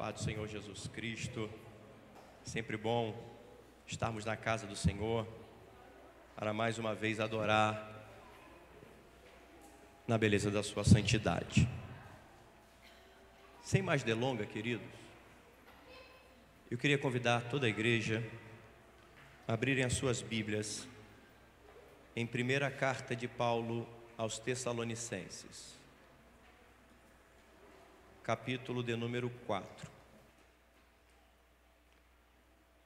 Paz do Senhor Jesus Cristo. Sempre bom estarmos na casa do Senhor para mais uma vez adorar na beleza da sua santidade. Sem mais delonga, queridos, eu queria convidar toda a igreja a abrirem as suas Bíblias em primeira carta de Paulo aos Tessalonicenses, capítulo de número 4,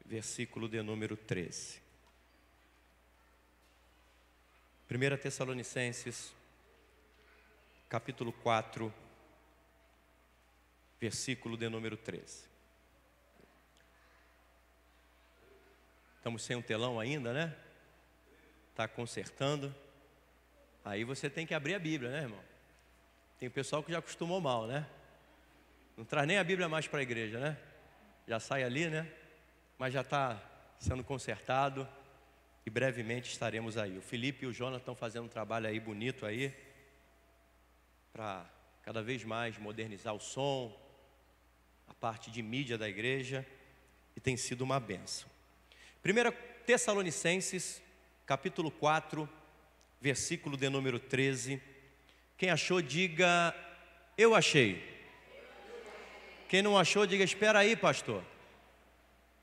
versículo de número 13. 1 Tessalonicenses, capítulo 4, versículo de número 13. Estamos sem um telão ainda, né? Está consertando. Aí você tem que abrir a Bíblia, né, irmão? Tem o pessoal que já acostumou mal, né? Não traz nem a Bíblia mais para a igreja, né? Já sai ali, né? Mas já está sendo consertado e brevemente estaremos aí. O Felipe e o Jonas estão fazendo um trabalho aí bonito aí para cada vez mais modernizar o som, a parte de mídia da igreja, e tem sido uma bênção. 1 Tessalonicenses, capítulo 4, versículo de número 13. Quem achou, diga: eu achei. Quem não achou, diga: espera aí, pastor.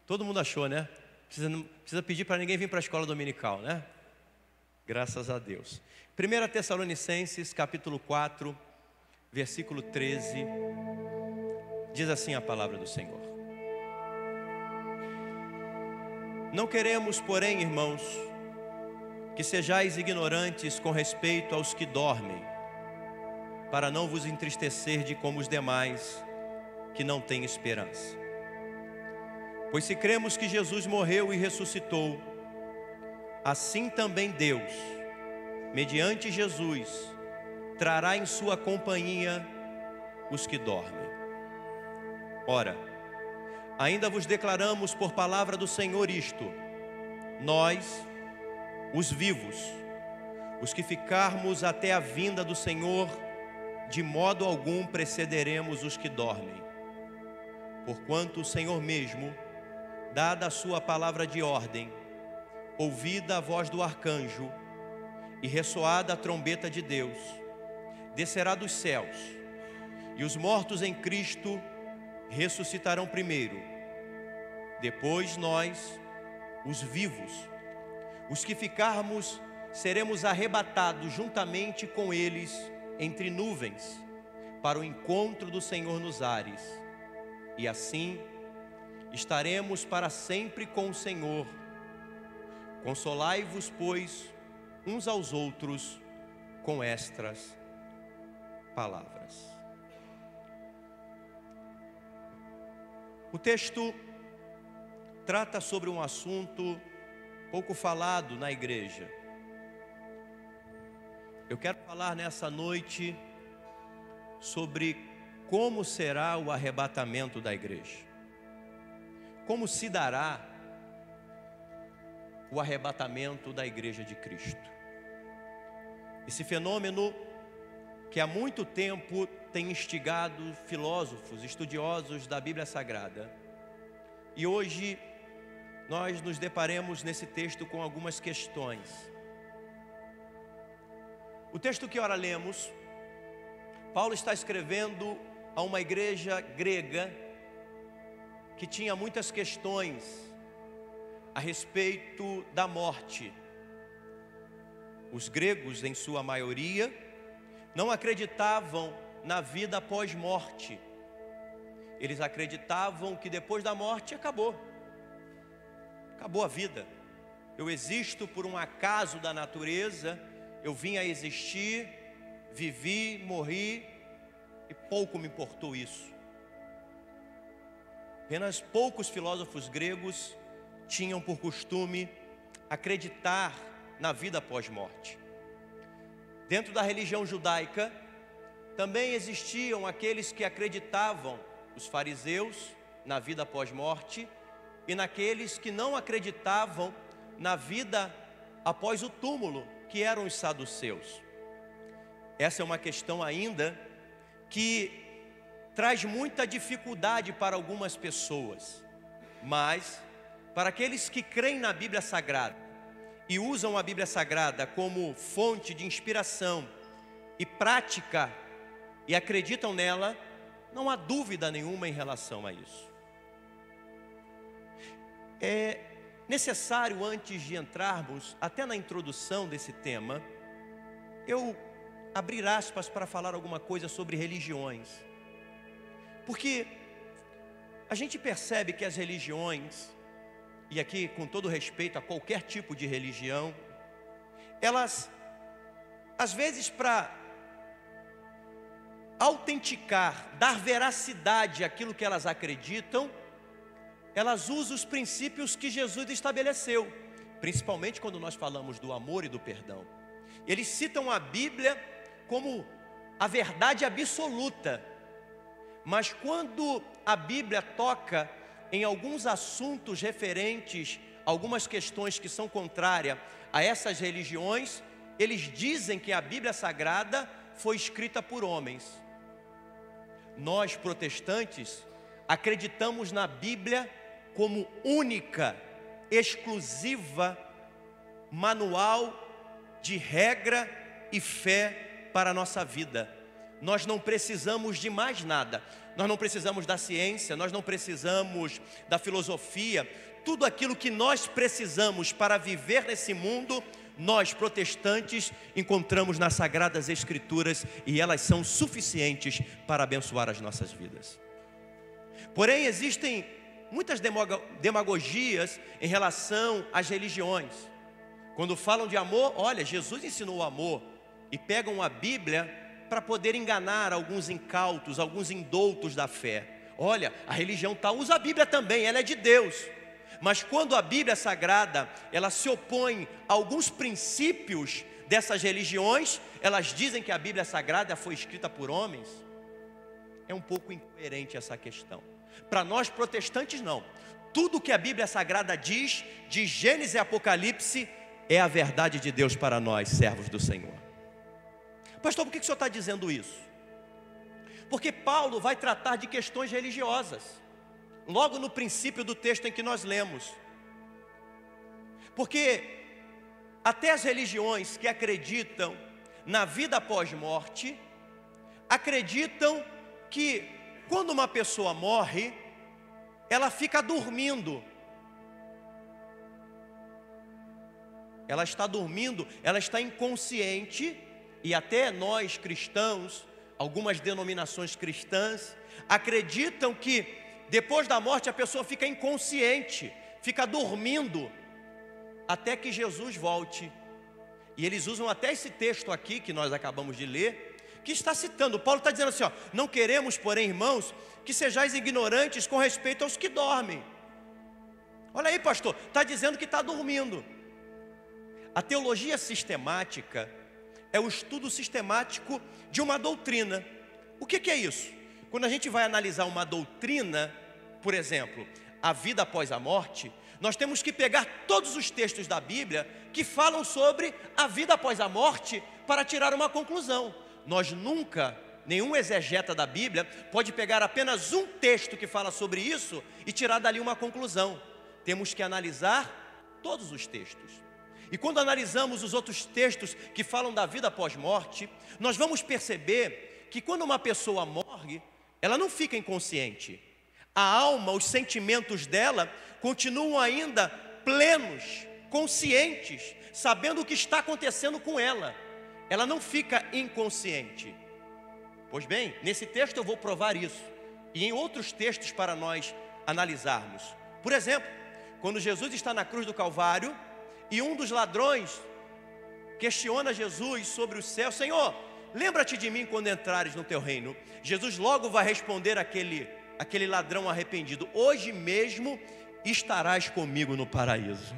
Todo mundo achou, né? Não precisa pedir para ninguém vir para a escola dominical, né? Graças a Deus. 1 Tessalonicenses, capítulo 4, versículo 13. Diz assim a palavra do Senhor: não queremos, porém, irmãos, que sejais ignorantes com respeito aos que dormem, para não vos entristecer de como os demais que não têm esperança. Pois se cremos que Jesus morreu e ressuscitou, assim também Deus, mediante Jesus, trará em sua companhia os que dormem. Ora, ainda vos declaramos por palavra do Senhor isto: nós, os vivos, os que ficarmos até a vinda do Senhor, de modo algum precederemos os que dormem. Porquanto o Senhor mesmo, dada a sua palavra de ordem, ouvida a voz do arcanjo e ressoada a trombeta de Deus, descerá dos céus, e os mortos em Cristo ressuscitarão primeiro. Depois nós, os vivos, os que ficarmos, seremos arrebatados juntamente com eles entre nuvens, para o encontro do Senhor nos ares, e assim estaremos para sempre com o Senhor. Consolai-vos, pois, uns aos outros com estas palavras. O texto trata sobre um assunto pouco falado na igreja. Eu quero falar nessa noite sobre como será o arrebatamento da igreja. Como se dará o arrebatamento da igreja de Cristo? Esse fenômeno que há muito tempo tem instigado filósofos, estudiosos da Bíblia Sagrada. E hoje nós nos deparemos nesse texto com algumas questões. O texto que ora lemos, Paulo está escrevendo a uma igreja grega que tinha muitas questões a respeito da morte. Os gregos, em sua maioria, não acreditavam na vida após morte. Eles acreditavam que depois da morte acabou a vida. Eu existo por um acaso da natureza, eu vim a existir, vivi, morri, e pouco me importou isso. Apenas poucos filósofos gregos tinham por costume acreditar na vida após morte. Dentro da religião judaica, também existiam aqueles que acreditavam, os fariseus, na vida após morte, e naqueles que não acreditavam na vida após o túmulo, que eram os saduceus. Essa é uma questão ainda que traz muita dificuldade para algumas pessoas, mas para aqueles que creem na Bíblia Sagrada e usam a Bíblia Sagrada como fonte de inspiração e prática e acreditam nela, não há dúvida nenhuma em relação a isso. É necessário, antes de entrarmos até na introdução desse tema, eu abrir aspas para falar alguma coisa sobre religiões. Porque a gente percebe que as religiões, e aqui com todo respeito a qualquer tipo de religião, elas, às vezes, para autenticar, dar veracidade àquilo que elas acreditam, elas usam os princípios que Jesus estabeleceu, principalmente quando nós falamos do amor e do perdão. Eles citam a Bíblia como a verdade absoluta, mas quando a Bíblia toca em alguns assuntos referentes a algumas questões que são contrárias a essas religiões, eles dizem que a Bíblia Sagrada foi escrita por homens. Nós, protestantes, acreditamos na Bíblia como única, exclusiva, manual de regra e fé para a nossa vida. Nós não precisamos de mais nada. Nós não precisamos da ciência, nós não precisamos da filosofia. Tudo aquilo que nós precisamos para viver nesse mundo, nós, protestantes, encontramos nas Sagradas Escrituras, e elas são suficientes para abençoar as nossas vidas. Porém, existem muitas demagogias em relação às religiões. Quando falam de amor, olha, Jesus ensinou o amor, e pegam a Bíblia para poder enganar alguns incautos, alguns indoutos da fé. Olha, a religião tal usa a Bíblia também, ela é de Deus. Mas quando a Bíblia Sagrada, ela se opõe a alguns princípios dessas religiões, elas dizem que a Bíblia Sagrada foi escrita por homens. É um pouco incoerente essa questão. Para nós protestantes, não. Tudo que a Bíblia Sagrada diz, de Gênesis e Apocalipse, é a verdade de Deus para nós, servos do Senhor. Pastor, por que o senhor está dizendo isso? Porque Paulo vai tratar de questões religiosas, logo no princípio do texto em que nós lemos. Porque até as religiões que acreditam na vida após morte, acreditam que quando uma pessoa morre, ela fica dormindo. Ela está dormindo, ela está inconsciente. E até nós cristãos, algumas denominações cristãs, acreditam que depois da morte a pessoa fica inconsciente, fica dormindo, até que Jesus volte. E eles usam até esse texto aqui, que nós acabamos de ler, que está citando, Paulo está dizendo assim, ó, não queremos, porém, irmãos, que sejais ignorantes com respeito aos que dormem. Olha aí, pastor, está dizendo que está dormindo. A teologia sistemática é o estudo sistemático de uma doutrina. O que é isso? Quando a gente vai analisar uma doutrina, por exemplo, a vida após a morte, nós temos que pegar todos os textos da Bíblia que falam sobre a vida após a morte para tirar uma conclusão. Nós nunca, nenhum exegeta da Bíblia pode pegar apenas um texto que fala sobre isso e tirar dali uma conclusão. Temos que analisar todos os textos. E quando analisamos os outros textos que falam da vida após morte, nós vamos perceber que quando uma pessoa morre, ela não fica inconsciente. A alma, os sentimentos dela continuam ainda plenos, conscientes, sabendo o que está acontecendo com ela. Ela não fica inconsciente. Pois bem, nesse texto eu vou provar isso, e em outros textos para nós analisarmos. Por exemplo, quando Jesus está na cruz do Calvário, e um dos ladrões questiona Jesus sobre o céu, Senhor, lembra-te de mim quando entrares no teu reino. Jesus logo vai responder aquele ladrão arrependido, hoje mesmo estarás comigo no paraíso.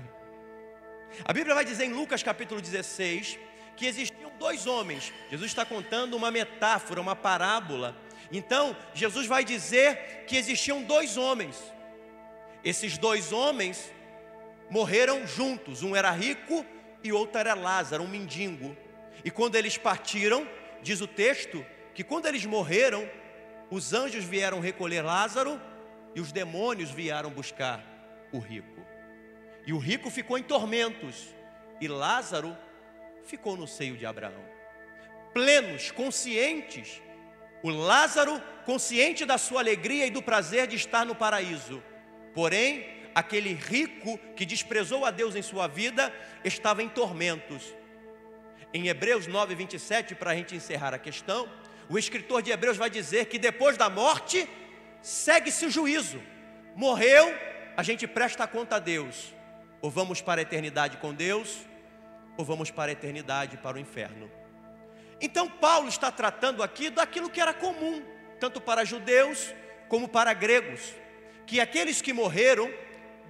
A Bíblia vai dizer em Lucas capítulo 16, que existiam dois homens. Jesus está contando uma metáfora, uma parábola. Então, Jesus vai dizer que existiam dois homens. Esses dois homens morreram juntos, um era rico e outro era Lázaro, um mendigo. E quando eles partiram, diz o texto, que quando eles morreram, os anjos vieram recolher Lázaro e os demônios vieram buscar o rico. E o rico ficou em tormentos e Lázaro ficou no seio de Abraão. Plenos, conscientes, o Lázaro consciente da sua alegria e do prazer de estar no paraíso. Porém, aquele rico que desprezou a Deus em sua vida estava em tormentos. Em Hebreus 9:27, para a gente encerrar a questão, o escritor de Hebreus vai dizer que depois da morte segue-se o juízo. Morreu, a gente presta conta a Deus. Ou vamos para a eternidade com Deus, ou vamos para a eternidade para o inferno. Então Paulo está tratando aqui daquilo que era comum, tanto para judeus como para gregos, que aqueles que morreram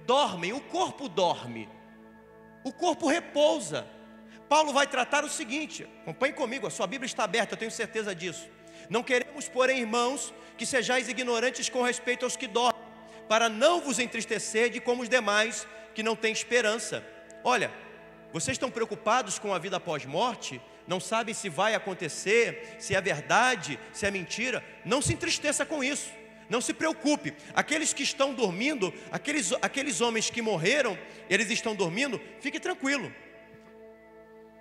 dormem, o corpo dorme, o corpo repousa. Paulo vai tratar o seguinte, acompanhe comigo, a sua Bíblia está aberta, eu tenho certeza disso. Não queremos, porém, irmãos, que sejais ignorantes com respeito aos que dormem, para não vos entristecer de como os demais que não têm esperança. Olha, vocês estão preocupados com a vida após morte? Não sabem se vai acontecer, se é verdade, se é mentira? Não se entristeça com isso, não se preocupe. Aqueles que estão dormindo, aqueles homens que morreram, eles estão dormindo, fique tranquilo.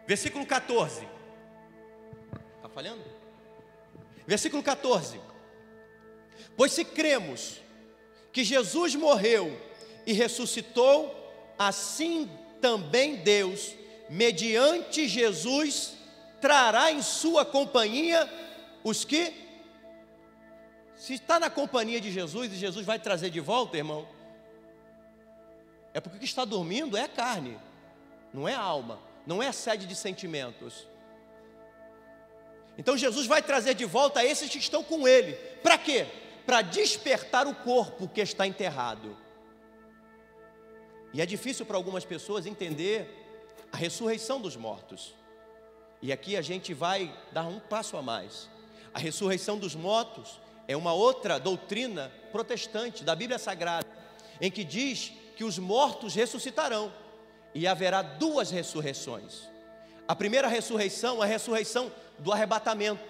Versículo 14. Está falhando? Versículo 14. Pois se cremos que Jesus morreu e ressuscitou, assim também Deus, mediante Jesus, trará em sua companhia os que... Se está na companhia de Jesus e Jesus vai trazer de volta, irmão, é porque o que está dormindo é a carne, não é a alma, não é a sede de sentimentos. Então Jesus vai trazer de volta esses que estão com Ele. Para quê? Para despertar o corpo que está enterrado. E é difícil para algumas pessoas entender a ressurreição dos mortos. E aqui a gente vai dar um passo a mais. A ressurreição dos mortos é uma outra doutrina protestante da Bíblia Sagrada, em que diz que os mortos ressuscitarão e haverá duas ressurreições. A primeira ressurreição é a ressurreição do arrebatamento,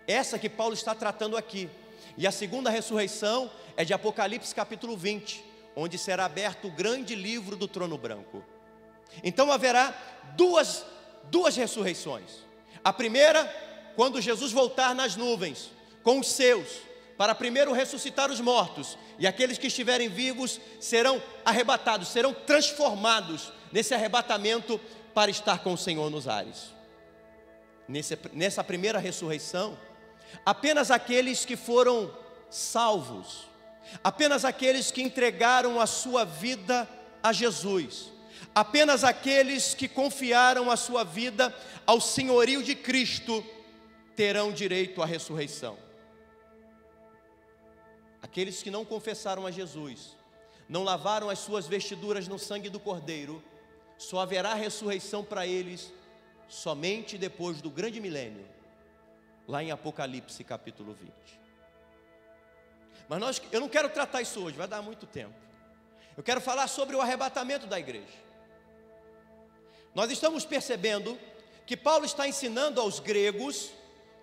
essa que Paulo está tratando aqui. E a segunda ressurreição é de Apocalipse capítulo 20, onde será aberto o grande livro do trono branco. Então haverá duas ressurreições. A primeira, quando Jesus voltar nas nuvens com os seus, para primeiro ressuscitar os mortos, e aqueles que estiverem vivos serão arrebatados, serão transformados nesse arrebatamento para estar com o Senhor nos ares. Nessa primeira ressurreição, apenas aqueles que foram salvos, apenas aqueles que entregaram a sua vida a Jesus, apenas aqueles que confiaram a sua vida ao senhorio de Cristo, terão direito à ressurreição. Aqueles que não confessaram a Jesus, não lavaram as suas vestiduras no sangue do Cordeiro, só haverá ressurreição para eles somente depois do grande milênio, lá em Apocalipse capítulo 20. Mas eu não quero tratar isso hoje, vai dar muito tempo. Eu quero falar sobre o arrebatamento da igreja. Nós estamos percebendo que Paulo está ensinando aos gregos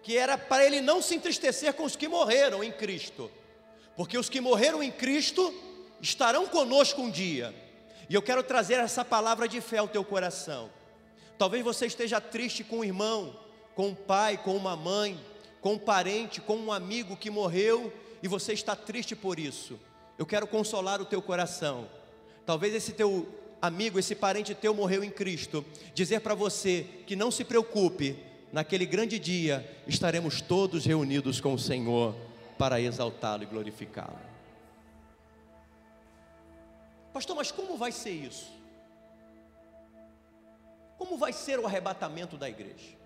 que era para ele não se entristecer com os que morreram em Cristo, porque os que morreram em Cristo estarão conosco um dia. E eu quero trazer essa palavra de fé ao teu coração. Talvez você esteja triste com um irmão, com um pai, com uma mãe, com um parente, com um amigo que morreu, e você está triste por isso. Eu quero consolar o teu coração. Talvez esse teu amigo, esse parente teu morreu em Cristo. Dizer para você que não se preocupe, naquele grande dia estaremos todos reunidos com o Senhor para exaltá-lo e glorificá-lo. Pastor, mas como vai ser isso? Como vai ser o arrebatamento da igreja?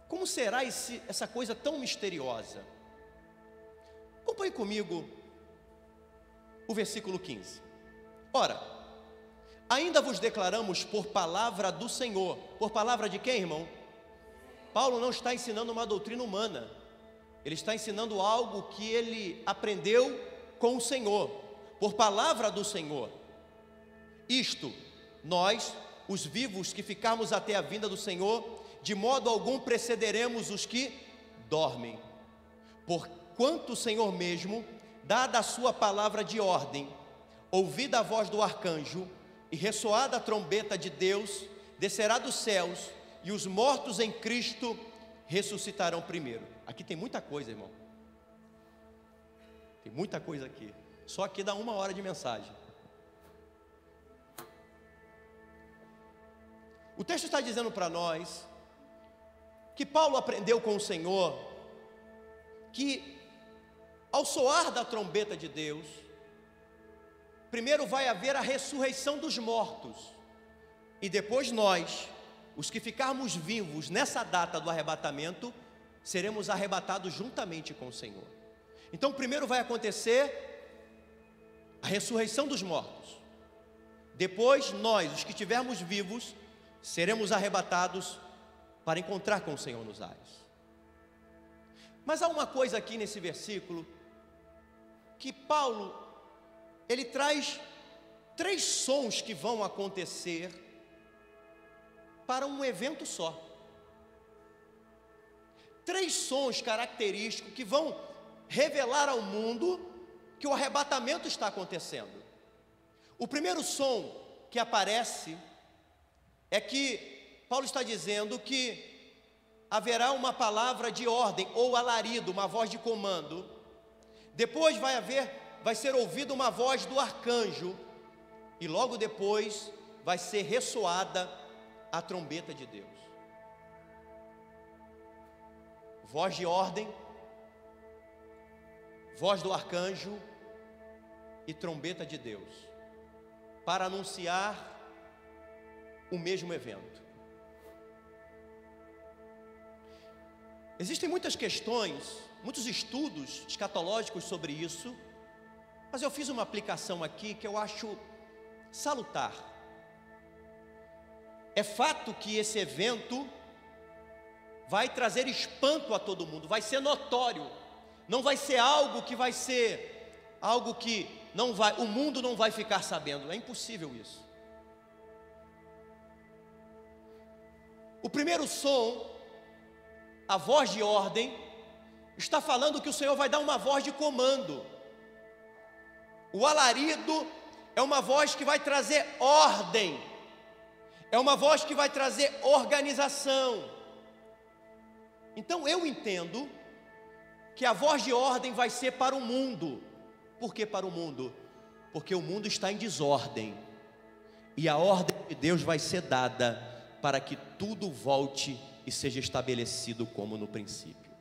Como será essa coisa tão misteriosa? Acompanhe comigo o versículo 15. Ora, ainda vos declaramos por palavra do Senhor. Por palavra de quem, irmão? Paulo não está ensinando uma doutrina humana. Ele está ensinando algo que ele aprendeu com o Senhor. Por palavra do Senhor. Isto, nós, os vivos que ficarmos até a vinda do Senhor, de modo algum precederemos os que dormem. quanto o Senhor mesmo, dada a sua palavra de ordem, ouvida a voz do arcanjo e ressoada a trombeta de Deus, descerá dos céus, e os mortos em Cristo ressuscitarão primeiro. Aqui tem muita coisa, irmão. Tem muita coisa aqui. Só aqui dá 1 hora de mensagem. O texto está dizendo para nós que Paulo aprendeu com o Senhor que ao soar da trombeta de Deus, primeiro vai haver a ressurreição dos mortos, e depois nós, os que ficarmos vivos nessa data do arrebatamento, seremos arrebatados juntamente com o Senhor. Então primeiro vai acontecer a ressurreição dos mortos, depois nós, os que estivermos vivos, seremos arrebatados para encontrar com o Senhor nos ares. Mas há uma coisa aqui nesse versículo, que Paulo, ele traz 3 sons que vão acontecer para um evento só. 3 sons característicos que vão revelar ao mundo que o arrebatamento está acontecendo. O primeiro som que aparece é que Paulo está dizendo que haverá uma palavra de ordem ou alarido, uma voz de comando. Depois vai ser ouvida uma voz do arcanjo, e logo depois vai ser ressoada a trombeta de Deus. Voz de ordem, voz do arcanjo e trombeta de Deus, para anunciar o mesmo evento. Existem muitas questões, muitos estudos escatológicos sobre isso, mas eu fiz uma aplicação aqui que eu acho salutar. É fato que esse evento vai trazer espanto a todo mundo, vai ser notório, não vai ser algo que o mundo não vai ficar sabendo, é impossível isso. O primeiro som, a voz de ordem, está falando que o Senhor vai dar uma voz de comando. O alarido é uma voz que vai trazer ordem, é uma voz que vai trazer organização. Então eu entendo que a voz de ordem vai ser para o mundo. Por que para o mundo? Porque o mundo está em desordem, e a ordem de Deus vai ser dada para que tudo volte e seja estabelecido como no princípio.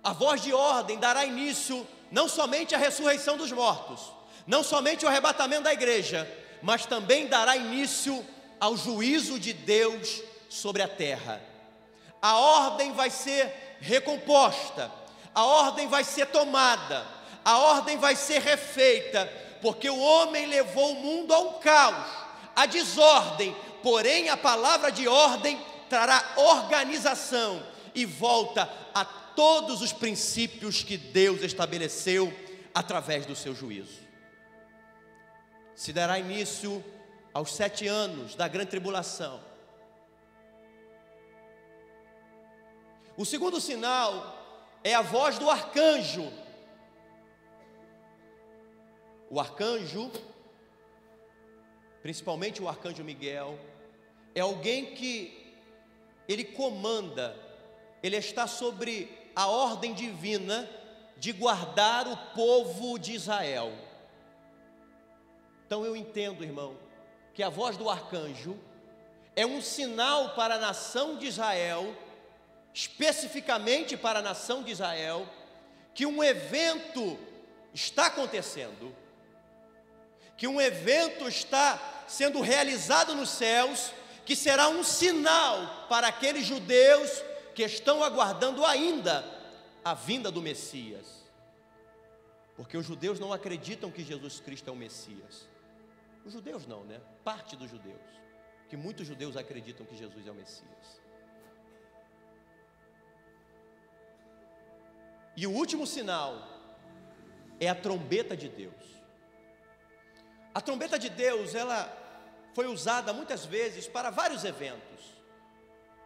A voz de ordem dará início não somente à ressurreição dos mortos, não somente ao arrebatamento da igreja, mas também dará início ao juízo de Deus sobre a terra. A ordem vai ser recomposta, a ordem vai ser tomada, a ordem vai ser refeita, porque o homem levou o mundo a um caos, a desordem, porém a palavra de ordem trará organização e volta a todos os princípios que Deus estabeleceu através do seu juízo. Se dará início aos 7 anos da grande tribulação. O segundo sinal é a voz do arcanjo. O arcanjo, principalmente o arcanjo Miguel, é alguém que ele comanda, ele está sobre a ordem divina de guardar o povo de Israel. Então eu entendo, irmão, que a voz do arcanjo é um sinal para a nação de Israel, especificamente para a nação de Israel, que um evento está acontecendo, que um evento está sendo realizado nos céus, que será um sinal para aqueles judeus que estão aguardando ainda a vinda do Messias, porque os judeus não acreditam que Jesus Cristo é o Messias. Os judeus não, né? Parte dos judeus, que muitos judeus acreditam que Jesus é o Messias. E o último sinal é a trombeta de Deus. A trombeta de Deus, ela foi usada muitas vezes para vários eventos: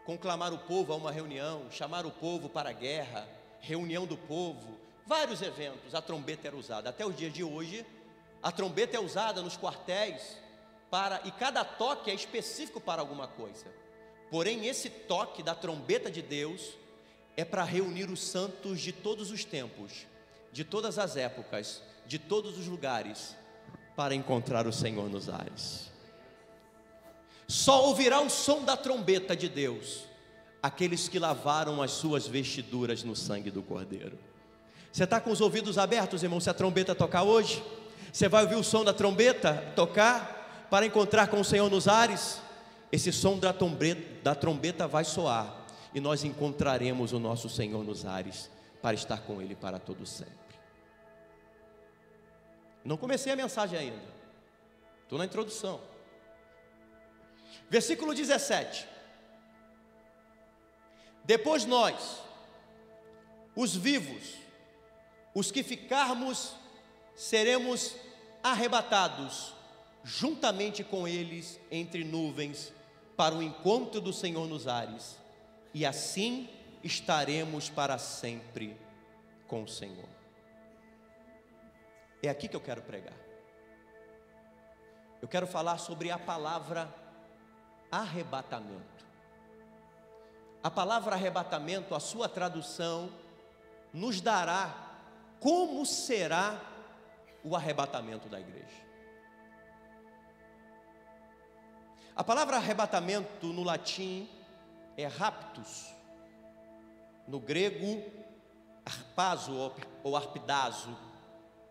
conclamar o povo a uma reunião, chamar o povo para a guerra, reunião do povo, vários eventos, a trombeta era usada. Até os dias de hoje, a trombeta é usada nos quartéis, e cada toque é específico para alguma coisa. Porém, esse toque da trombeta de Deus é para reunir os santos de todos os tempos, de todas as épocas, de todos os lugares, para encontrar o Senhor nos ares. Só ouvirá o som da trombeta de Deus aqueles que lavaram as suas vestiduras no sangue do Cordeiro. Você está com os ouvidos abertos, irmão? Se a trombeta tocar hoje, você vai ouvir o som da trombeta tocar para encontrar com o Senhor nos ares. Esse som da trombeta vai soar e nós encontraremos o nosso Senhor nos ares para estar com Ele para todo sempre. Não comecei a mensagem ainda, estou na introdução. Versículo 17: depois nós, os vivos, os que ficarmos, seremos arrebatados juntamente com eles entre nuvens para o encontro do Senhor nos ares, e assim estaremos para sempre com o Senhor. É aqui que eu quero pregar. Eu quero falar sobre a palavra arrebatamento. A palavra arrebatamento, a sua tradução, nos dará como será o arrebatamento da igreja. A palavra arrebatamento no latim é raptus, no grego harpazo ou arpidazo,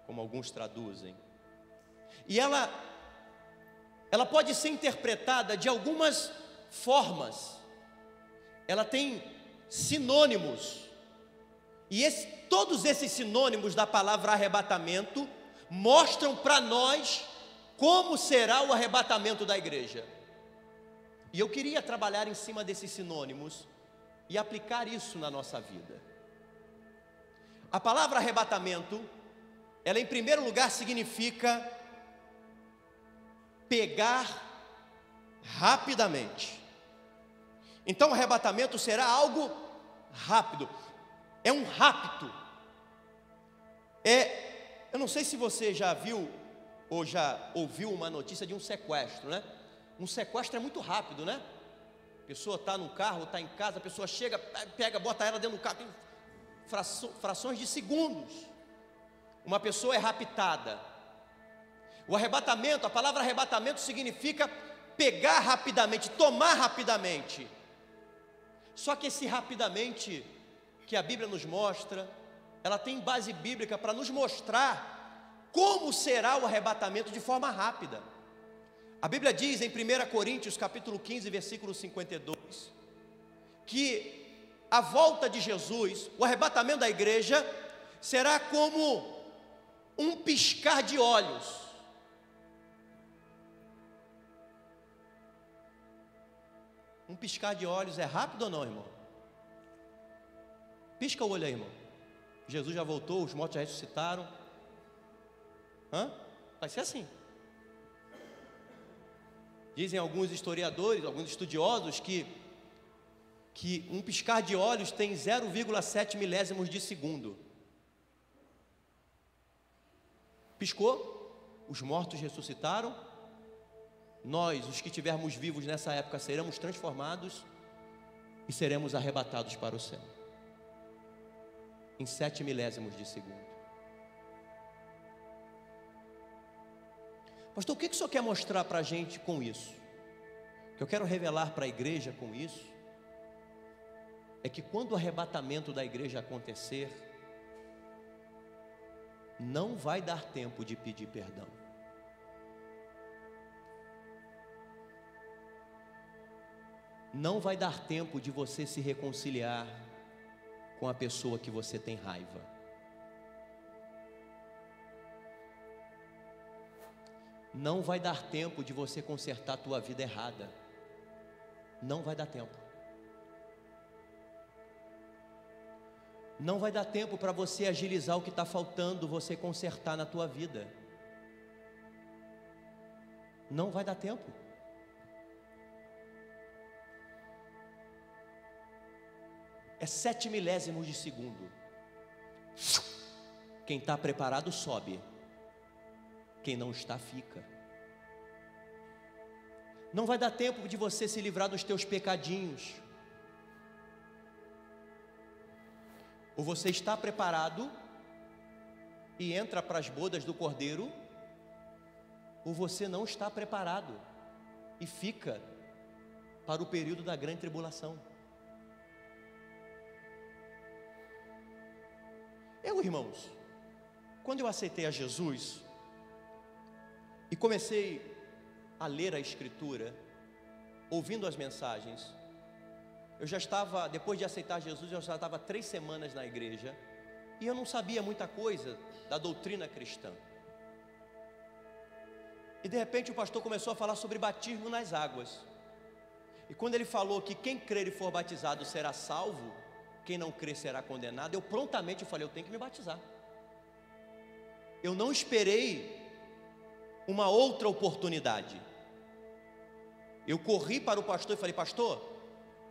como alguns traduzem. E ela pode ser interpretada de algumas formas. Ela tem sinônimos, e todos esses sinônimos da palavra arrebatamento mostram para nós como será o arrebatamento da igreja. E eu queria trabalhar em cima desses sinônimos e aplicar isso na nossa vida. A palavra arrebatamento, ela em primeiro lugar significa pegar rapidamente. Então o arrebatamento será algo rápido, é um rapto. Eu não sei se você já viu ou já ouviu uma notícia de um sequestro, né? Um sequestro é muito rápido, né? A pessoa está no carro, está em casa, a pessoa chega, pega, bota ela dentro do carro, tem frações de segundos. Uma pessoa é raptada. O arrebatamento, a palavra arrebatamento significa pegar rapidamente, tomar rapidamente. Só que esse rapidamente que a Bíblia nos mostra, ela tem base bíblica para nos mostrar como será o arrebatamento de forma rápida. A Bíblia diz em 1 Coríntios capítulo 15, versículo 52, que a volta de Jesus, o arrebatamento da igreja, será como um piscar de olhos. Um piscar de olhos é rápido ou não, irmão? Pisca o olho aí, irmão. Jesus já voltou, os mortos já ressuscitaram. Vai ser assim. Dizem alguns historiadores, alguns estudiosos que um piscar de olhos tem 0,7 milésimos de segundo. Piscou, os mortos ressuscitaram, nós, os que estivermos vivos nessa época, seremos transformados e seremos arrebatados para o céu, em 7 milésimos de segundo. Pastor, o que o senhor quer mostrar para a gente com isso? O que eu quero revelar para a igreja com isso é que quando o arrebatamento da igreja acontecer, não vai dar tempo de pedir perdão. Não vai dar tempo de você se reconciliar com a pessoa que você tem raiva. Não vai dar tempo de você consertar a tua vida errada. Não vai dar tempo. Não vai dar tempo para você agilizar o que está faltando você consertar na tua vida. Não vai dar tempo. É 7 milésimos de segundo. Quem está preparado sobe, quem não está fica. Não vai dar tempo de você se livrar dos teus pecadinhos. Ou você está preparado e entra para as bodas do Cordeiro, ou você não está preparado e fica para o período da grande tribulação. Irmãos, quando eu aceitei a Jesus e comecei a ler a Escritura, ouvindo as mensagens, eu já estava, depois de aceitar Jesus, eu já estava 3 semanas na igreja, e eu não sabia muita coisa da doutrina cristã. E de repente o pastor começou a falar sobre batismo nas águas. E quando ele falou que quem crer e for batizado será salvo, quem não crer será condenado, eu prontamente falei, eu tenho que me batizar. Eu não esperei uma outra oportunidade. Eu corri para o pastor e falei, pastor,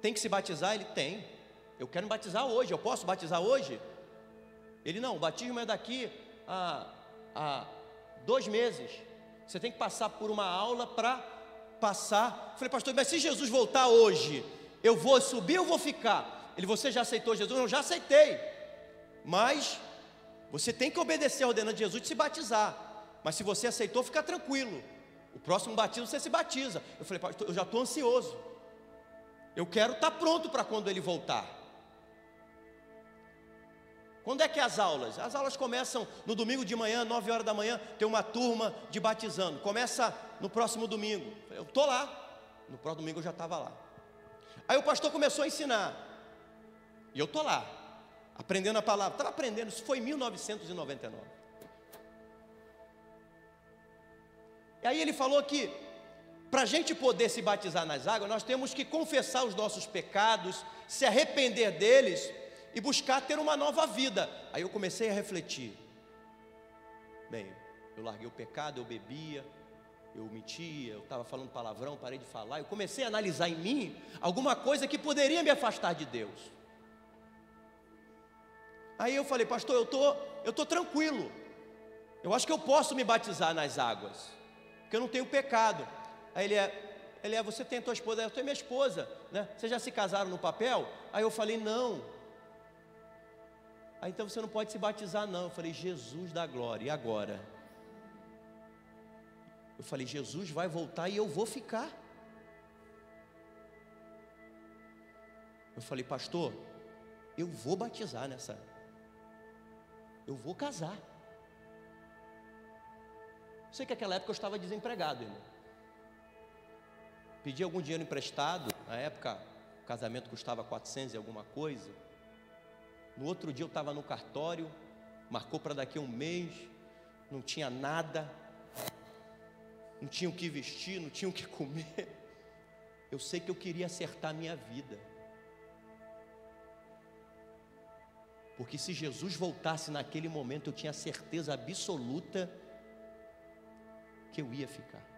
tem que se batizar? Ele, tem. Eu quero me batizar hoje, eu posso batizar hoje? Ele, não, o batismo é daqui a 2 meses. Você tem que passar por uma aula para passar. Eu falei, pastor, mas se Jesus voltar hoje, eu vou subir ou vou ficar? Ele, você já aceitou Jesus? Eu já aceitei, mas você tem que obedecer a ordenança de Jesus de se batizar. Mas se você aceitou, fica tranquilo, o próximo batismo você se batiza. Eu falei, pastor, eu já estou ansioso, eu quero estar pronto para quando ele voltar. Quando é que é as aulas? As aulas começam no domingo de manhã, 9 horas da manhã, tem uma turma de batizando, começa no próximo domingo. Eu estou lá, no próximo domingo eu já estava lá. Aí o pastor começou a ensinar, e eu estou lá, aprendendo a palavra, estava aprendendo, isso foi em 1999. E aí ele falou que, para a gente poder se batizar nas águas, nós temos que confessar os nossos pecados, se arrepender deles, e buscar ter uma nova vida. Aí eu comecei a refletir. Bem, eu larguei o pecado, eu bebia, eu mentia, eu estava falando palavrão, parei de falar. Eu comecei a analisar em mim alguma coisa que poderia me afastar de Deus. Aí eu falei, pastor, eu tô tranquilo, eu acho que eu posso me batizar nas águas, porque eu não tenho pecado. Aí ele é, você tem a tua esposa? Eu tenho minha esposa, né? Vocês já se casaram no papel? Aí eu falei, não. Aí então você não pode se batizar não. Eu falei, Jesus da glória, e agora? Eu falei, Jesus vai voltar e eu vou ficar. Eu falei, pastor, eu vou batizar nessa, eu vou casar. Sei que naquela época eu estava desempregado, irmão. Pedi algum dinheiro emprestado. Na época o casamento custava 400 e alguma coisa. No outro dia eu estava no cartório, marcou para daqui a 1 mês, não tinha nada, não tinha o que vestir, não tinha o que comer. Eu sei que eu queria acertar a minha vida, porque se Jesus voltasse naquele momento, eu tinha certeza absoluta que eu ia ficar.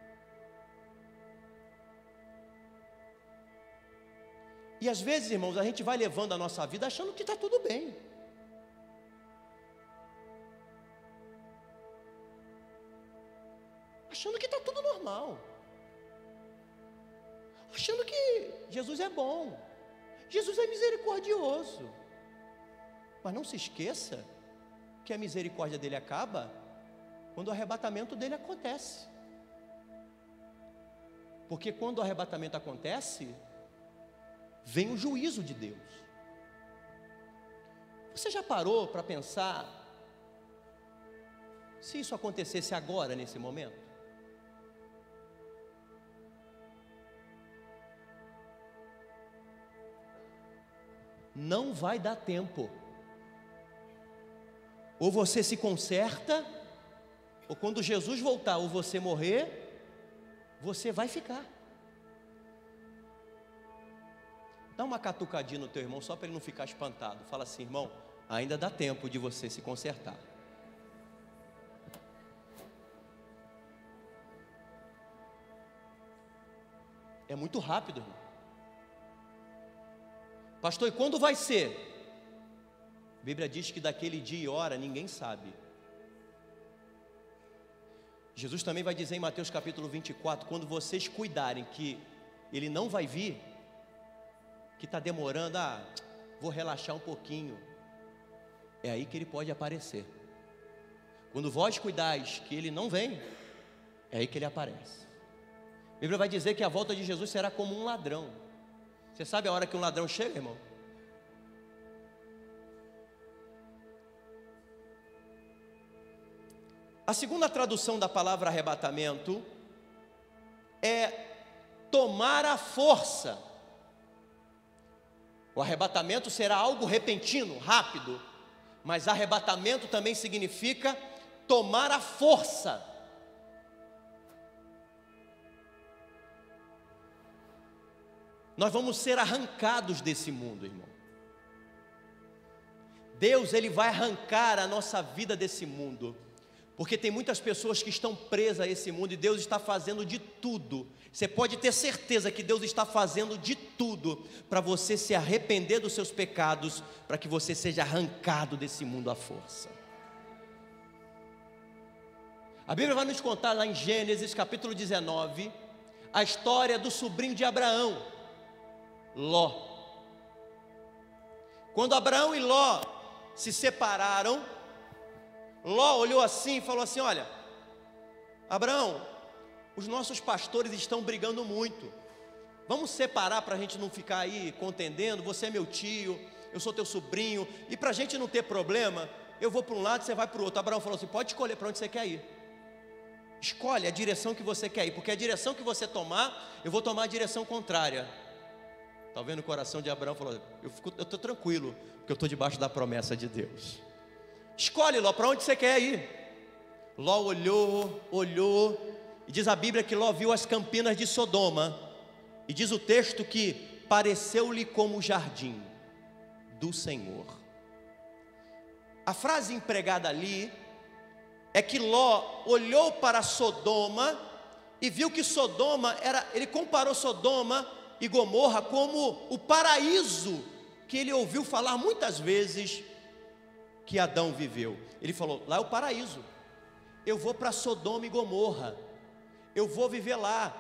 E às vezes, irmãos, a gente vai levando a nossa vida achando que está tudo bem. Achando que está tudo normal. Achando que Jesus é bom. Jesus é misericordioso. Mas não se esqueça que a misericórdia dele acaba quando o arrebatamento dele acontece. Porque quando o arrebatamento acontece, vem o juízo de Deus. Você já parou para pensar se isso acontecesse agora, nesse momento? Não vai dar tempo. Ou você se conserta, ou quando Jesus voltar, ou você morrer, você vai ficar. Dá uma catucadinha no teu irmão, só para ele não ficar espantado. Fala assim, irmão, ainda dá tempo de você se consertar. É muito rápido, irmão. Pastor, e quando vai ser? A Bíblia diz que daquele dia e hora ninguém sabe, Jesus também vai dizer em Mateus capítulo 24, quando vocês cuidarem que Ele não vai vir, que está demorando, vou relaxar um pouquinho, é aí que Ele pode aparecer. Quando vós cuidais que Ele não vem, é aí que Ele aparece. A Bíblia vai dizer que a volta de Jesus será como um ladrão. Você sabe a hora que um ladrão chega, irmão? A segunda tradução da palavra arrebatamento é tomar a força. O arrebatamento será algo repentino, rápido, mas arrebatamento também significa tomar a força. Nós vamos ser arrancados desse mundo, irmão. Deus, Ele vai arrancar a nossa vida desse mundo, porque tem muitas pessoas que estão presas a esse mundo e Deus está fazendo de tudo. Você pode ter certeza que Deus está fazendo de tudo para você se arrepender dos seus pecados, para que você seja arrancado desse mundo à força. A Bíblia vai nos contar lá em Gênesis capítulo 19, a história do sobrinho de Abraão, Ló. Quando Abraão e Ló se separaram, Ló olhou assim e falou assim: olha, Abraão, os nossos pastores estão brigando muito, vamos separar para a gente não ficar aí contendendo, você é meu tio, eu sou teu sobrinho, e para a gente não ter problema, eu vou para um lado e você vai para o outro. Abraão falou assim: pode escolher para onde você quer ir, escolhe a direção que você quer ir, porque a direção que você tomar, eu vou tomar a direção contrária. Está vendo? O coração de Abraão falou: eu estou tranquilo, porque eu estou debaixo da promessa de Deus. Escolhe, Ló, para onde você quer ir. Ló olhou, e diz a Bíblia que Ló viu as campinas de Sodoma, e diz o texto que pareceu-lhe como o jardim do Senhor. A frase empregada ali é que Ló olhou para Sodoma e viu que Sodoma ele comparou Sodoma e Gomorra como o paraíso que ele ouviu falar muitas vezes que Adão viveu. Ele falou: lá é o paraíso, eu vou para Sodoma e Gomorra, eu vou viver lá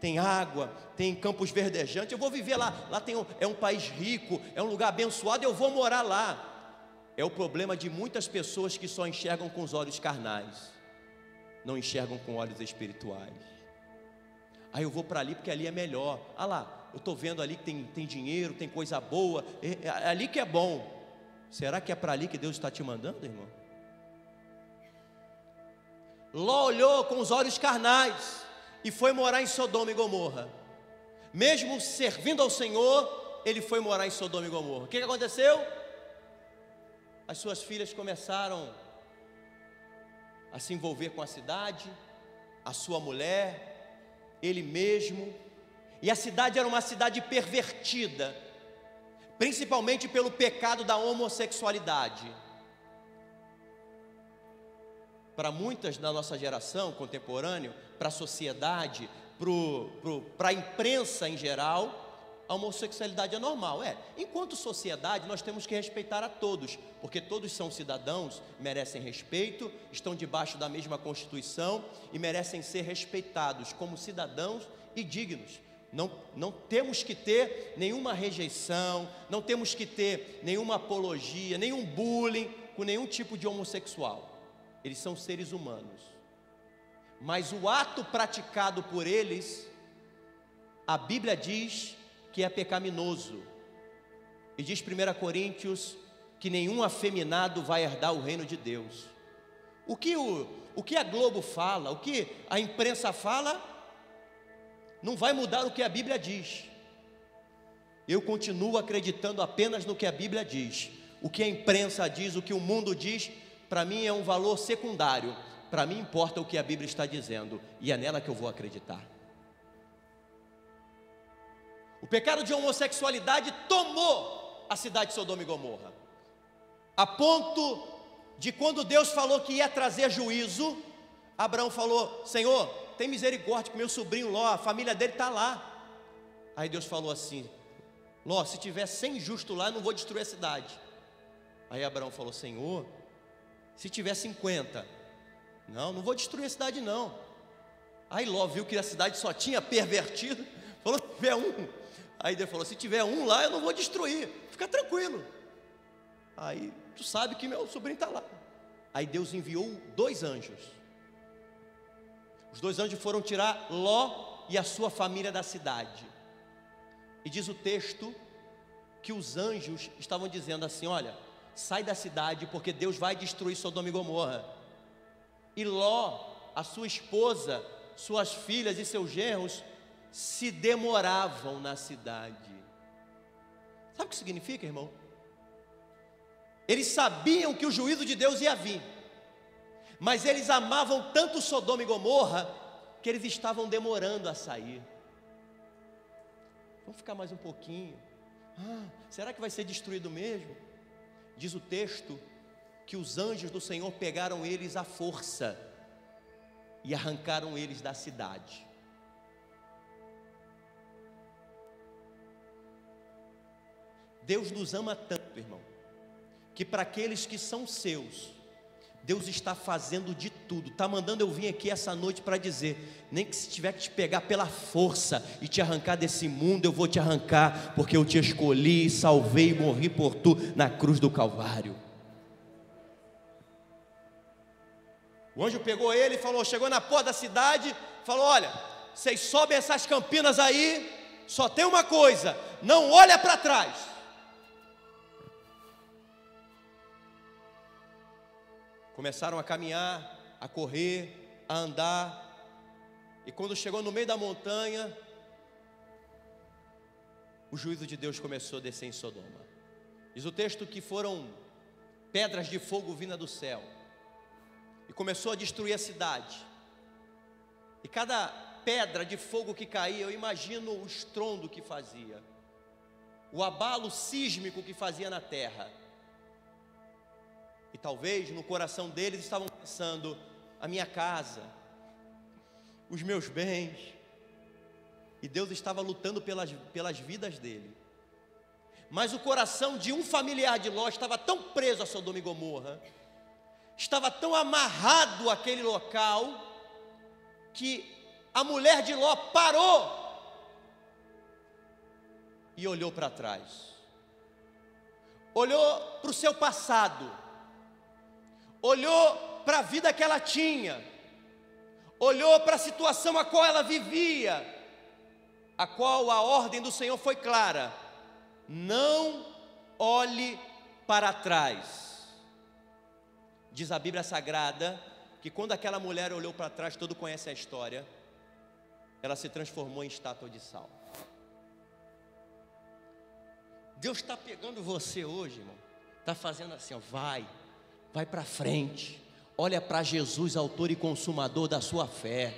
tem água, tem campos verdejantes, eu vou viver lá é um país rico, é um lugar abençoado, eu vou morar lá. É o problema de muitas pessoas que só enxergam com os olhos carnais, não enxergam com olhos espirituais. Eu vou para ali porque ali é melhor. Lá, eu estou vendo ali que tem dinheiro, tem coisa boa, é ali que é bom. Será que é para ali que Deus está te mandando, irmão? Ló olhou com os olhos carnais e foi morar em Sodoma e Gomorra. Mesmo servindo ao Senhor, ele foi morar em Sodoma e Gomorra. O que aconteceu? As suas filhas começaram a se envolver com a cidade, a sua mulher, ele mesmo. E a cidade era uma cidade pervertida, principalmente pelo pecado da homossexualidade. Para muitas da nossa geração contemporânea, para a sociedade, para a imprensa em geral, a homossexualidade é normal. Enquanto sociedade nós temos que respeitar a todos, porque todos são cidadãos, merecem respeito, estão debaixo da mesma Constituição e merecem ser respeitados como cidadãos e dignos. Não temos que ter nenhuma rejeição, não temos que ter nenhuma apologia, nenhum bullying com nenhum tipo de homossexual. Eles são seres humanos, mas o ato praticado por eles, a Bíblia diz que é pecaminoso. E diz 1 Coríntios que nenhum afeminado vai herdar o reino de Deus. O que a Globo fala, o que a imprensa fala, não vai mudar o que a Bíblia diz. Eu continuo acreditando apenas no que a Bíblia diz. O que a imprensa diz, o que o mundo diz, para mim é um valor secundário. Para mim importa o que a Bíblia está dizendo, e é nela que eu vou acreditar. O pecado de homossexualidade tomou a cidade de Sodoma e Gomorra, a ponto de quando Deus falou que ia trazer juízo, Abraão falou: Senhor, tem misericórdia com meu sobrinho Ló, a família dele está lá. Aí Deus falou assim: Ló, se tiver 100 justos lá, eu não vou destruir a cidade. Aí Abraão falou: Senhor, se tiver 50, Não vou destruir a cidade não. Aí Ló viu que a cidade só tinha pervertido, falou: se tiver um. Aí Deus falou: se tiver um lá, eu não vou destruir, fica tranquilo. Aí tu sabe que meu sobrinho está lá. Aí Deus enviou 2 anjos. Os 2 anjos foram tirar Ló e a sua família da cidade. E diz o texto que os anjos estavam dizendo assim: olha, sai da cidade porque Deus vai destruir Sodoma e Gomorra. E Ló, a sua esposa, suas filhas e seus genros se demoravam na cidade. Sabe o que significa, irmão? Eles sabiam que o juízo de Deus ia vir, mas eles amavam tanto Sodoma e Gomorra que eles estavam demorando a sair. Vamos ficar mais um pouquinho. Será que vai ser destruído mesmo? Diz o texto que os anjos do Senhor pegaram eles à força e arrancaram eles da cidade. Deus nos ama tanto, irmão, que para aqueles que são seus, Deus está fazendo de tudo. Está mandando eu vir aqui essa noite para dizer: nem que se tiver que te pegar pela força e te arrancar desse mundo, eu vou te arrancar, porque eu te escolhi, salvei e morri por tu na cruz do Calvário. O anjo pegou ele e falou, chegou na porta da cidade, falou: olha, vocês sobem essas campinas aí, só tem uma coisa, não olha para trás. Começaram a caminhar, a correr, a andar, e quando chegou no meio da montanha, o juízo de Deus começou a descer em Sodoma. Diz o texto que foram pedras de fogo vindas do céu, e começou a destruir a cidade. E cada pedra de fogo que caía, eu imagino o estrondo que fazia, o abalo sísmico que fazia na terra. E talvez no coração deles estavam pensando: a minha casa, os meus bens. E Deus estava lutando pelas vidas dele. Mas o coração de um familiar de Ló estava tão preso a Sodoma e Gomorra, estava tão amarrado àquele local, que a mulher de Ló parou e olhou para trás, olhou para o seu passado, olhou para a vida que ela tinha, olhou para a situação a qual ela vivia, a qual a ordem do Senhor foi clara: não olhe para trás. Diz a Bíblia Sagrada que quando aquela mulher olhou para trás, todo conhece a história, ela se transformou em estátua de sal. Deus está pegando você hoje, irmão, está fazendo assim, ó, vai para frente, olha para Jesus, autor e consumador da sua fé.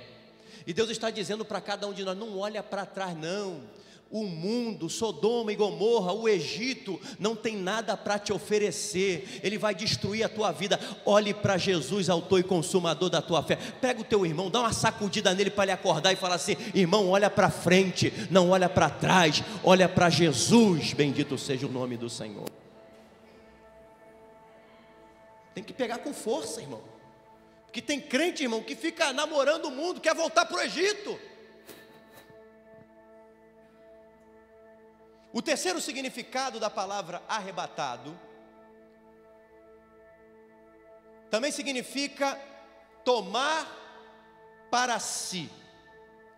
E Deus está dizendo para cada um de nós: não olha para trás não. O mundo, Sodoma e Gomorra, o Egito, não tem nada para te oferecer, ele vai destruir a tua vida. Olhe para Jesus, autor e consumador da tua fé. Pega o teu irmão, dá uma sacudida nele para ele acordar e falar assim: irmão, olha para frente, não olha para trás, olha para Jesus, bendito seja o nome do Senhor. Tem que pegar com força, irmão, porque tem crente, irmão, que fica namorando o mundo, quer voltar para o Egito. O terceiro significado da palavra arrebatado também significa tomar para si.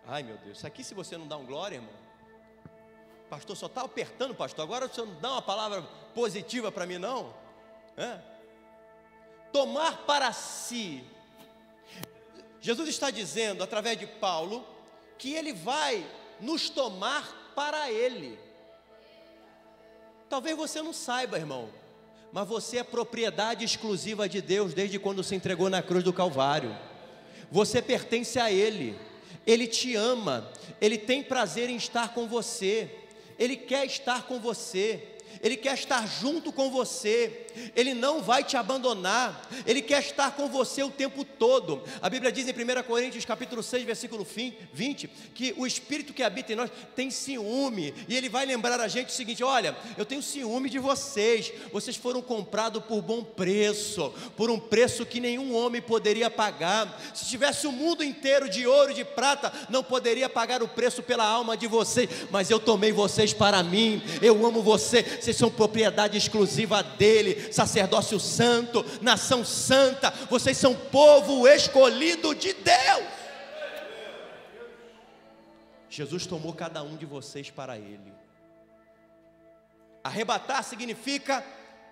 Ai meu Deus, isso aqui, se você não dá um glória, irmão, pastor só está apertando, pastor, agora o senhor não dá uma palavra positiva para mim não? Tomar para si. Jesus está dizendo através de Paulo que ele vai nos tomar para ele. Talvez você não saiba, irmão, mas você é propriedade exclusiva de Deus desde quando se entregou na cruz do Calvário. Você pertence a Ele, Ele te ama, Ele tem prazer em estar com você, Ele quer estar com você. Ele quer estar junto com você, Ele não vai te abandonar, Ele quer estar com você o tempo todo. A Bíblia diz em 1 Coríntios capítulo 6, versículo 20, que o Espírito que habita em nós tem ciúme, e Ele vai lembrar a gente o seguinte: olha, eu tenho ciúme de vocês, vocês foram comprados por bom preço, por um preço que nenhum homem poderia pagar. Se tivesse o mundo inteiro de ouro e de prata, não poderia pagar o preço pela alma de vocês, mas eu tomei vocês para mim, eu amo vocês são propriedade exclusiva dele, sacerdócio santo, nação santa, vocês são povo escolhido de Deus. Jesus tomou cada um de vocês para ele. Arrebatar significa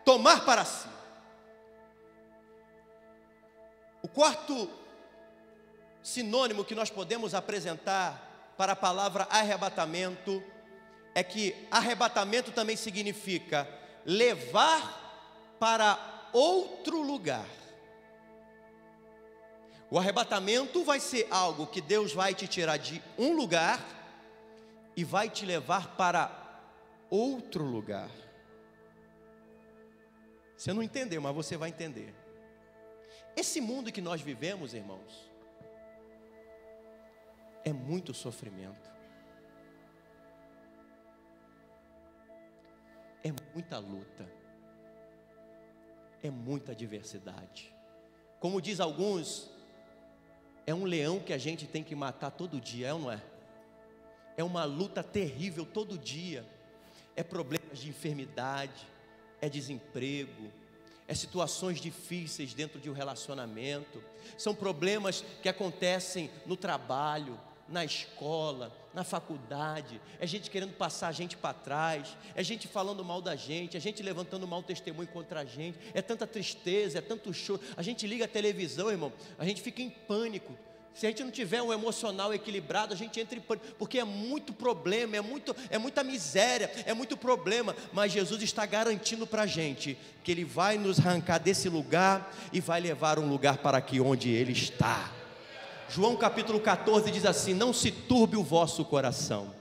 tomar para si. O quarto sinônimo que nós podemos apresentar para a palavra arrebatamento é que arrebatamento também significa levar para outro lugar. O arrebatamento vai ser algo que Deus vai te tirar de um lugar e vai te levar para outro lugar. Você não entendeu, mas você vai entender. Esse mundo que nós vivemos, irmãos, é muito sofrimento. É muita luta, é muita adversidade. Como diz alguns, é um leão que a gente tem que matar todo dia, é ou não é? É uma luta terrível todo dia. É problemas de enfermidade, é desemprego, é situações difíceis dentro de um relacionamento, são problemas que acontecem no trabalho, na escola, na faculdade, é gente querendo passar a gente para trás, é gente falando mal da gente, é gente levantando mau testemunho contra a gente, é tanta tristeza, é tanto choro. A gente liga a televisão, irmão, a gente fica em pânico. Se a gente não tiver um emocional equilibrado, a gente entra em pânico, porque é muito problema, é muita miséria, é muito problema. Mas Jesus está garantindo para a gente que Ele vai nos arrancar desse lugar e vai levar um lugar para aqui onde Ele está. João capítulo 14 diz assim: não se turbe o vosso coração,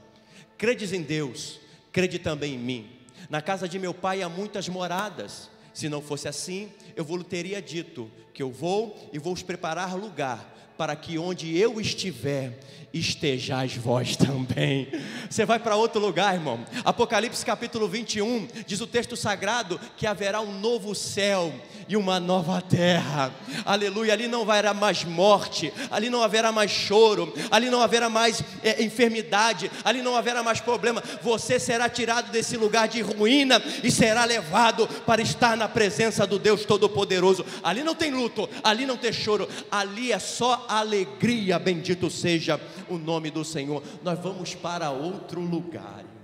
credes em Deus, crede também em mim. Na casa de meu pai há muitas moradas, se não fosse assim, eu vos teria dito que eu vou e vou preparar lugar, para que onde eu estiver, estejais vós também. Você vai para outro lugar, irmão. Apocalipse capítulo 21, diz o texto sagrado que haverá um novo céu e uma nova terra, aleluia. Ali não haverá mais morte, ali não haverá mais choro, ali não haverá mais enfermidade, ali não haverá mais problema. Você será tirado desse lugar de ruína e será levado para estar na presença do Deus Todo-Poderoso. Ali não tem luto, ali não tem choro, ali é só alegria. Bendito seja o nome do Senhor. Nós vamos para outro lugar, irmão.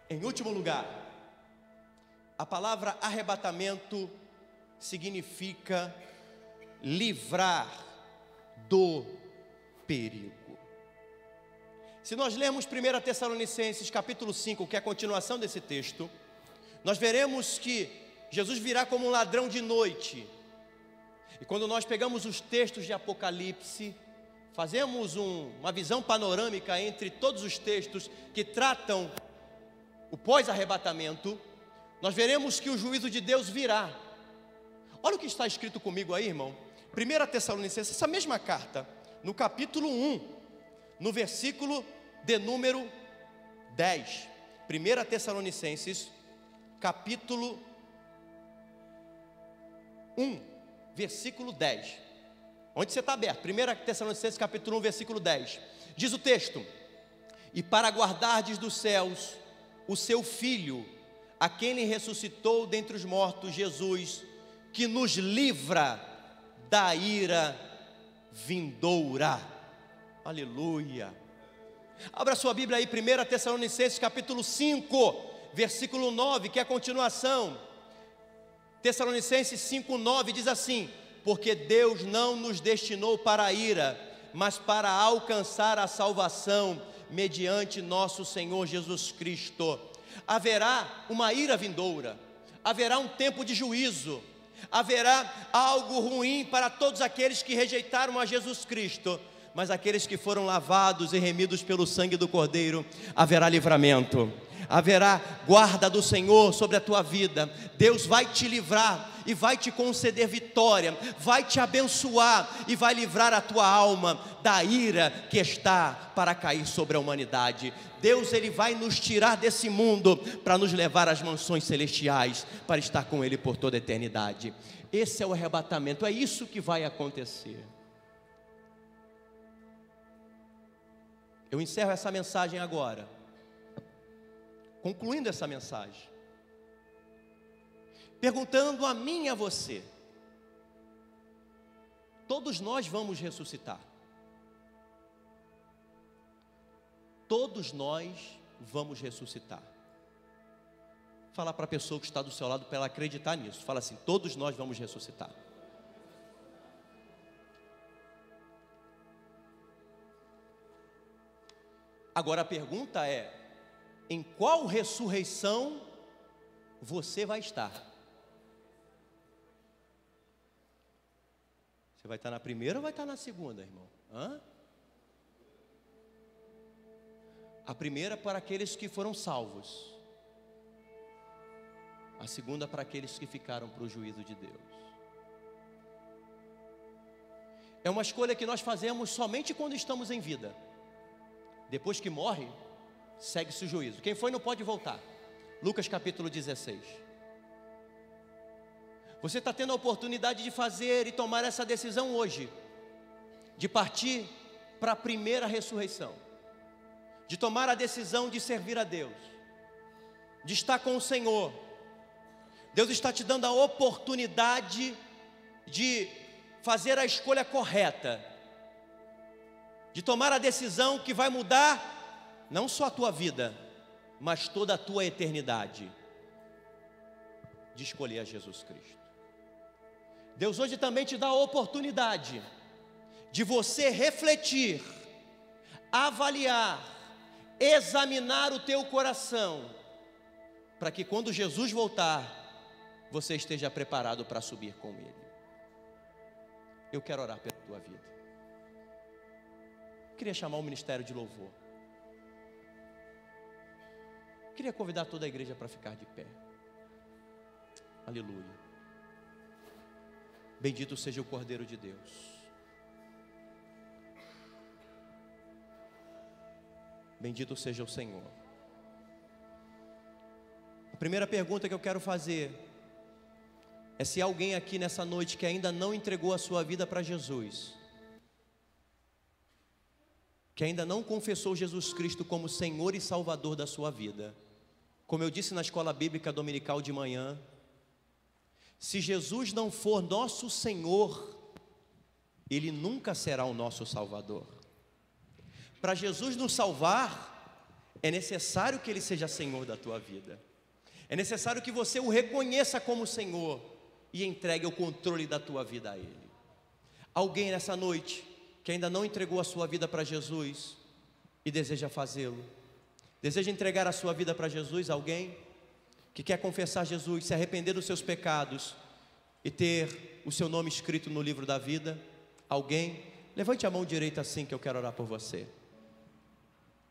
Em último lugar, a palavra arrebatamento significa livrar do perigo. Se nós lermos 1 Tessalonicenses capítulo 5, que é a continuação desse texto, nós veremos que Jesus virá como um ladrão de noite. E quando nós pegamos os textos de Apocalipse, fazemos uma visão panorâmica entre todos os textos que tratam o pós-arrebatamento, nós veremos que o juízo de Deus virá. Olha o que está escrito comigo aí, irmão. 1 Tessalonicenses, essa mesma carta, no capítulo 1, no versículo de número 10. 1 Tessalonicenses, capítulo 1, versículo 10. Onde você está aberto? 1 Tessalonicenses, capítulo 1, versículo 10. Diz o texto: e para guardardes dos céus o seu Filho, a quem Ele ressuscitou dentre os mortos, Jesus, que nos livra da ira vindoura. Aleluia. Abra sua Bíblia aí, 1 Tessalonicenses capítulo 5, versículo 9, que é a continuação. Tessalonicenses 5:9 diz assim: porque Deus não nos destinou para a ira, mas para alcançar a salvação mediante nosso Senhor Jesus Cristo. Haverá uma ira vindoura, haverá um tempo de juízo, haverá algo ruim para todos aqueles que rejeitaram a Jesus Cristo, mas aqueles que foram lavados e remidos pelo sangue do Cordeiro, haverá livramento, haverá guarda do Senhor sobre a tua vida. Deus vai te livrar e vai te conceder vitória, vai te abençoar e vai livrar a tua alma da ira que está para cair sobre a humanidade. Deus, Ele vai nos tirar desse mundo para nos levar às mansões celestiais, para estar com Ele por toda a eternidade. Esse é o arrebatamento, é isso que vai acontecer. Eu encerro essa mensagem agora, concluindo essa mensagem, perguntando a mim e a você: todos nós vamos ressuscitar. Todos nós vamos ressuscitar. Fala para a pessoa que está do seu lado para ela acreditar nisso. Fala assim: todos nós vamos ressuscitar. Agora a pergunta é: em qual ressurreição você vai estar? Você vai estar na primeira ou vai estar na segunda, irmão? A primeira para aqueles que foram salvos, a segunda para aqueles que ficaram para o juízo de Deus. É uma escolha que nós fazemos somente quando estamos em vida. Depois que morre, segue-se o juízo. Quem foi não pode voltar. Lucas capítulo 16. Você está tendo a oportunidade de fazer e tomar essa decisão hoje, de partir para a primeira ressurreição, de tomar a decisão de servir a Deus, de estar com o Senhor. Deus está te dando a oportunidade de fazer a escolha correta, de tomar a decisão que vai mudar não só a tua vida, mas toda a tua eternidade, de escolher a Jesus Cristo. Deus hoje também te dá a oportunidade de você refletir, avaliar, examinar o teu coração, para que quando Jesus voltar, você esteja preparado para subir com Ele. Eu quero orar pela tua vida. Queria chamar o ministério de louvor. Queria convidar toda a igreja para ficar de pé. Aleluia. Bendito seja o Cordeiro de Deus. Bendito seja o Senhor. A primeira pergunta que eu quero fazer é se há alguém aqui nessa noite que ainda não entregou a sua vida para Jesus, que ainda não confessou Jesus Cristo como Senhor e Salvador da sua vida. Como eu disse na escola bíblica dominical de manhã, se Jesus não for nosso Senhor, Ele nunca será o nosso Salvador. Para Jesus nos salvar, é necessário que Ele seja Senhor da tua vida. É necessário que você o reconheça como Senhor e entregue o controle da tua vida a Ele. Alguém nessa noite que ainda não entregou a sua vida para Jesus e deseja fazê-lo, deseja entregar a sua vida para Jesus? Alguém que quer confessar Jesus, se arrepender dos seus pecados e ter o seu nome escrito no livro da vida? Alguém? Levante a mão direita assim que eu quero orar por você.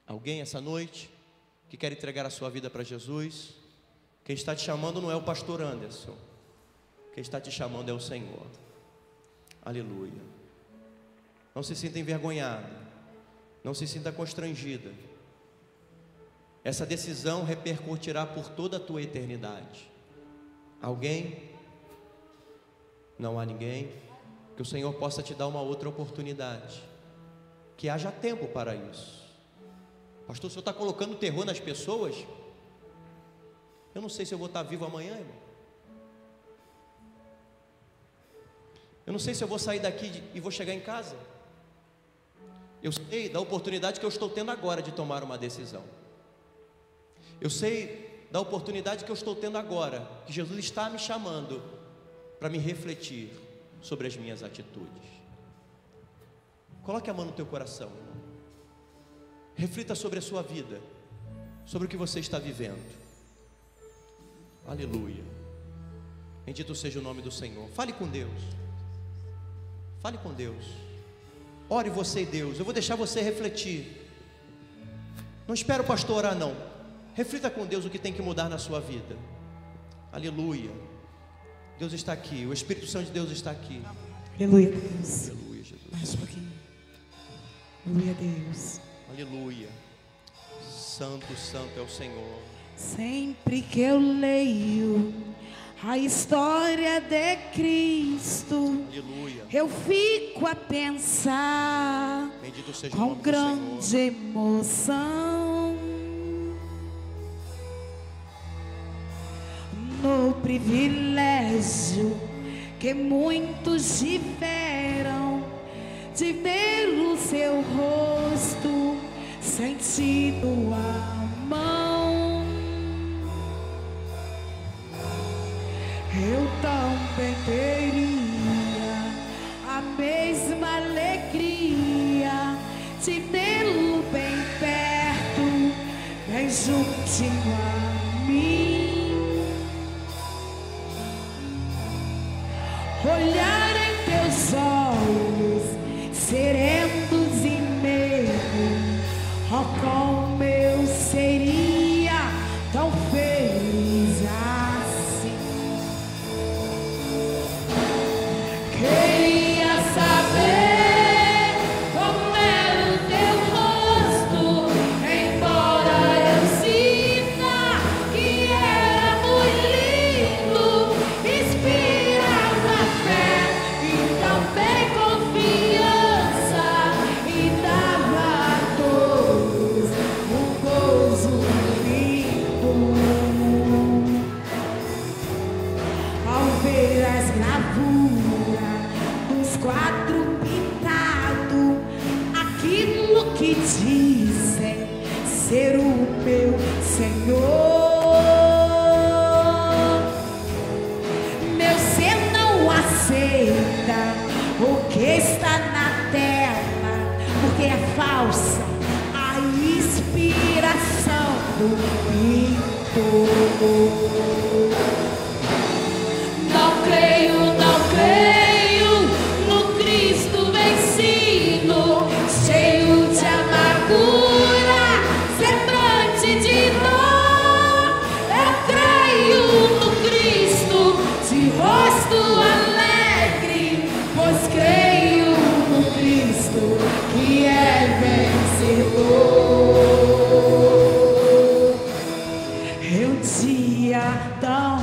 Alguém essa noite que quer entregar a sua vida para Jesus? Quem está te chamando não é o pastor Anderson, quem está te chamando é o Senhor. Aleluia. Não se sinta envergonhada, não se sinta constrangida. Essa decisão repercutirá por toda a tua eternidade. Alguém? Não há ninguém? Que o Senhor possa te dar uma outra oportunidade, que haja tempo para isso. Pastor, o senhor está colocando terror nas pessoas? Eu não sei se eu vou estar vivo amanhã, irmão. Eu não sei se eu vou sair daqui e vou chegar em casa. Eu sei da oportunidade que eu estou tendo agora de tomar uma decisão. Eu sei da oportunidade que eu estou tendo agora, que Jesus está me chamando para me refletir sobre as minhas atitudes. Coloque a mão no teu coração, irmão. Reflita sobre a sua vida, sobre o que você está vivendo. Aleluia. Bendito seja o nome do Senhor. Fale com Deus. Fale com Deus. Ore você e Deus. Eu vou deixar você refletir. Não espero o pastor orar, não. Reflita com Deus o que tem que mudar na sua vida. Aleluia. Deus está aqui, o Espírito Santo de Deus está aqui. Aleluia, Deus. Aleluia, Jesus. Mais um pouquinho. Aleluia, Deus. Aleluia. Santo, santo é o Senhor. Sempre que eu leio a história de Cristo, Aleluia. eu fico a pensar Bendito seja o com nome do grande Senhor. emoção no privilégio que muitos tiveram de ver o seu rosto, sentindo a mão. Eu também teria a mesma alegria de tê-lo bem perto, bem juntinho a mim. Olhar em teus olhos serenos e meus, oh, como eu seria tão feliz assim. Queria saber como era o teu rosto, embora eu sinta que era muito lindo, inspirava fé e também confiança, e dava a todos um gozo lindo. Ao ver as gravuras dos quadros pintados, aquilo que dizem ser o meu Senhor, meu ser não aceita o que está na tela, porque é falsa a inspiração do pintor. Não creio no Cristo vencido, cheio de amargura, semblante de dor. Eu creio no Cristo de rosto alegre, pois creio no Cristo que é vencedor. Eu dia tão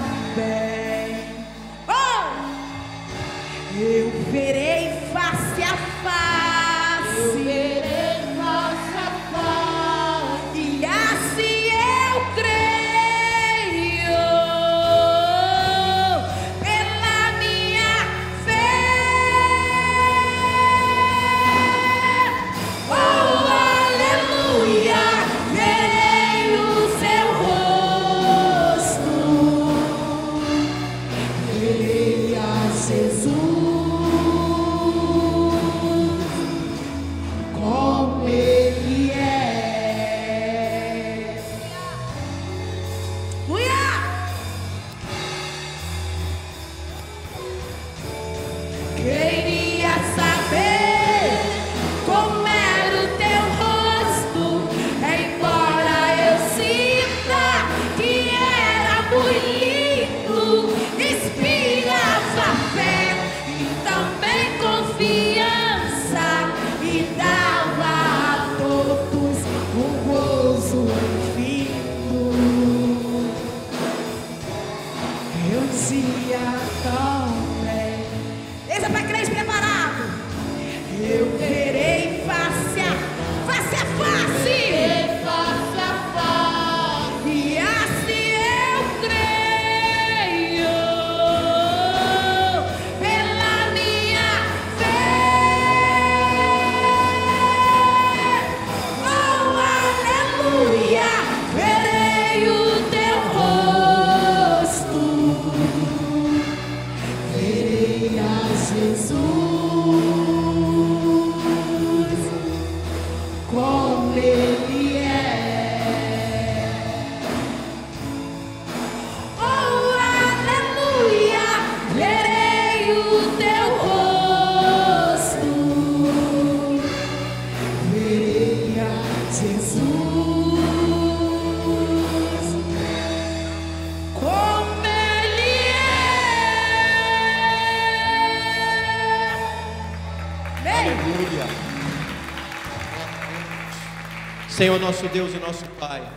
Senhor, nosso Deus e nosso Pai,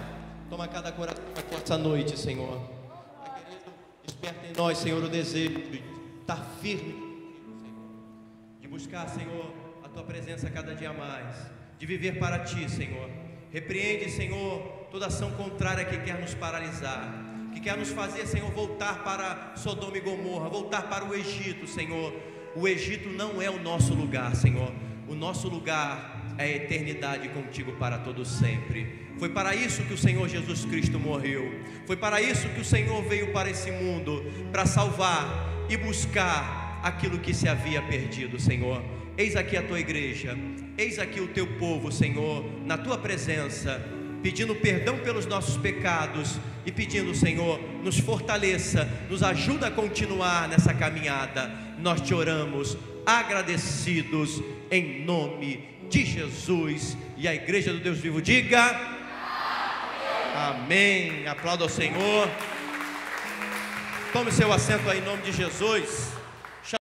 toma cada coração essa noite, Senhor. Pai querido, desperta em nós, Senhor, o desejo de estar firme, de buscar, Senhor, a Tua presença cada dia mais, de viver para Ti, Senhor. Repreende, Senhor, toda ação contrária que quer nos paralisar, que quer nos fazer, Senhor, voltar para Sodoma e Gomorra, voltar para o Egito, Senhor. O Egito não é o nosso lugar, Senhor. O nosso lugar é a eternidade contigo para todo sempre. Foi para isso que o Senhor Jesus Cristo morreu. Foi para isso que o Senhor veio para esse mundo, para salvar e buscar aquilo que se havia perdido, Senhor. Eis aqui a tua igreja, eis aqui o teu povo, Senhor, na tua presença, pedindo perdão pelos nossos pecados e pedindo, Senhor, nos fortaleça, nos ajuda a continuar nessa caminhada. Nós te oramos agradecidos em nome de Jesus. E a igreja do Deus vivo diga amém. Aplauda ao Senhor. Tome seu assento aí em nome de Jesus.